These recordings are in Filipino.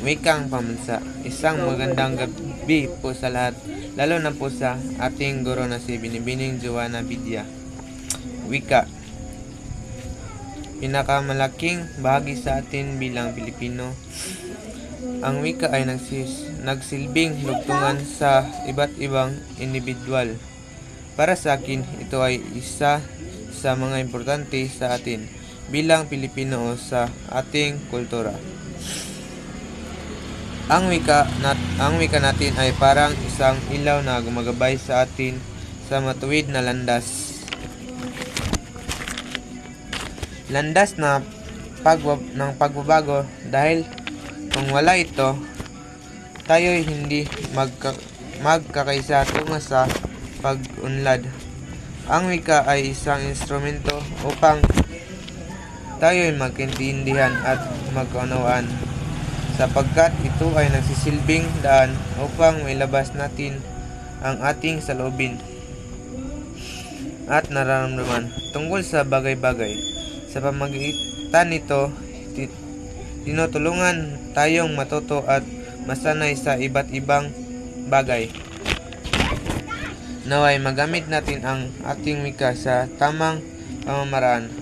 wikang pambansa. Isang magandang gabi po sa lahat, lalo na po sa ating guro na si Binibining Joanna Vidya. Wika, pinakamalaking bahagi sa atin bilang Pilipino. Ang wika ay nagsilbing lugtungan sa iba't ibang individual. Para sa akin, ito ay isa sa mga importante sa atin bilang Pilipino o sa ating kultura. Ang wika natin ay parang isang ilaw na gumagabay sa atin sa matuwid na landas. Landas na ng pagbabago dahil kung wala ito, tayo'y hindi magkakaisa tungo sa pag-unlad. Ang wika ay isang instrumento upang tayo'y magkaintindihan at magkaunawaan, sapagkat ito ay nagsisilbing daan upang mailabas natin ang ating saloobin at nararamdaman tungkol sa bagay-bagay. Sa pamamagitan nito, tinutulungan tayong matuto at masanay sa iba't ibang bagay. Naway magamit natin ang ating wika sa tamang pamamaraan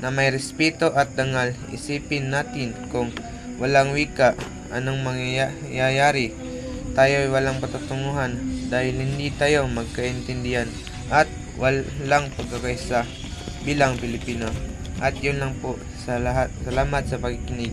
na may respeto at dangal. Isipin natin kung walang wika, anong mangyayari? Tayo ay walang patutunguhan dahil hindi tayo magkaintindihan at walang pagkakaisa bilang Pilipino. At yun lang po sa lahat. Salamat sa pakikinig.